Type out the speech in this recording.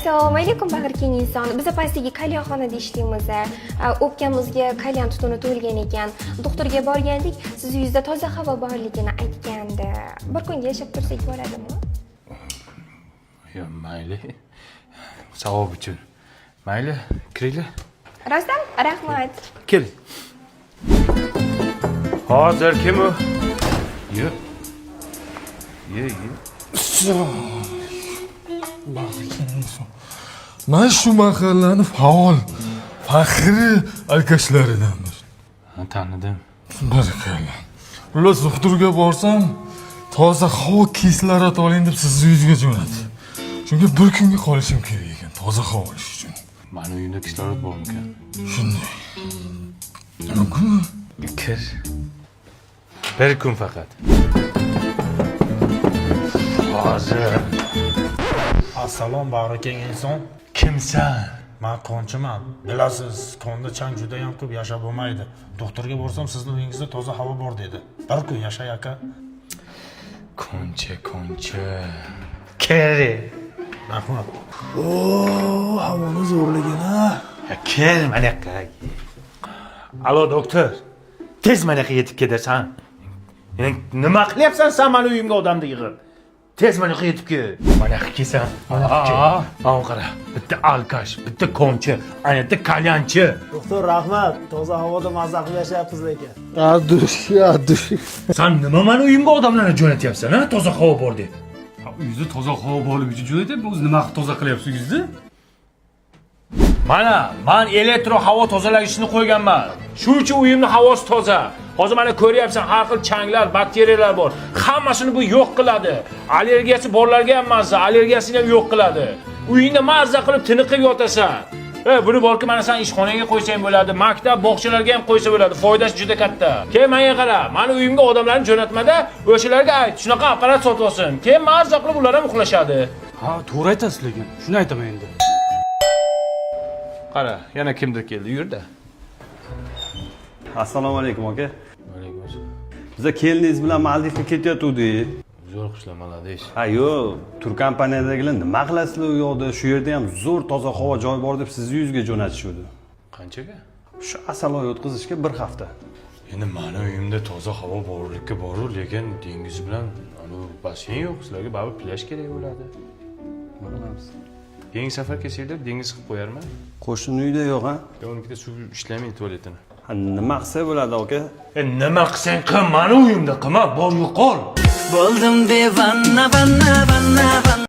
Assalomu alaykum bag'rikeng inson. Biz pastdagi kalyanxonada ishlaymiz. O'pkamizga kalyan tutuni to'lgan ekan. Doktorga borgandik, siz yuzda toza havo borligini aytgandi. Bir kunga yashab tursak bo'ladimi? Yo, mayli. Savob uchun. Mayli, kiringlar. Rostdan? Rahmat. Kel. Hozir kim u? Yo. Ye. Men shu mahallaning faol, faxriy alkashlaridanman. Tanidim. Barakallah. Ular doktorga borsam, toza havo kislorod oling deb sizni uyingizga jo'natdi. Chunki bir kunga qolishim kerak ekan, toza havo olish uchun. Mani uyimda kislorod bormikan? Shunday. Mumkin? Kir. Bir kun faqat. Hozir. Assalom bag'rikeng inson. Kimsan? Men qonchiman. Bilasiz, konda chang juda ham ko'p yashab bo'lmaydi. Doktorga borsam sizning uyingizda toza havo bor dedi. Bir kun yashay aka. Koncha. Keri. Rahmat. Oo, havoni zo'rligina. Kel mana yoqqa. Alo doktor. Tez mana yoqqa yetib kelasan. Nima qilyapsan sen meni uyimga odamni yig'ib? Tez mana yoqqa yetib kel. Mana yoqqa kelsan. Mana qara. Bitta alkash, bitta konchi, ana bitta kalyanchi. Doktor rahmat, toza havoda mazza qilib yashayapsiz lekin. Adush. Sen nima meni uyimga odamlarni jo'natyapsan, ha? Toza havo bor deb. Uyingizda toza havo borligi uchun jo'natib, o'zi nima qilib toza qilyapsiz uyingizni? Mana, men elektro havo tozalagichni qo'yganman. Shuning uchun uyimning havosi toza. Hozir mana ko'ryapsan, har xil changlar, bakteriyalar bor. Hammasini bu yo'q qiladi. Allergiyasi borlarga ham mazza, allergiyasini ham yo'q qiladi. Uyingda mazza qilib tiniqib yotasan. Buni borki mana sen ishxonaga qo'ysang bo'ladi, maktab, bog'chalarga ham qo'ysa bo'ladi. Foydasi juda katta. Keyin menga qara, meni uyimga odamlarni jo'natmada, o'shalarga ayt, shunaqa apparat sotib olsin. Keyin mazza qilib ular ham uxlashadi. Ha, to'g'ri aytasiz lekin. Shuni aytaman endi. Qara, yana kimdir keldi, yurda. Assalomu alaykum aka. Alaykum assalom. Biz keliningiz bilan Maldivga ketayotgandik. Zo'r qushlar maladish. Ha, yo'q, tur kompaniyadagilar nima qilasizlar u yoqda? Shu yerda ham zo'r toza havo joy bor deb sizni uyingizga jo'natishdi. Qanchaga? Shu asaloy o'tkazishga bir hafta. Endi meni uyimda toza havo borlikka boru, lekin dengiz bilan anu basseyn yo'q. Sizlarga baribir plyaj kerak bo'ladi. Bilamiz. Yangi safar kelsanglar dengiz qilib qo'yarman. Qo'shni uyda yo'q, ha? Unikida suv ishlamaydi tualetini. Ha, nima qilsa bo'ladi aka? Nima qilsang qil, meni uyimda qilma, bor yo'qol. Bo'ldim devana, vanna, vanna,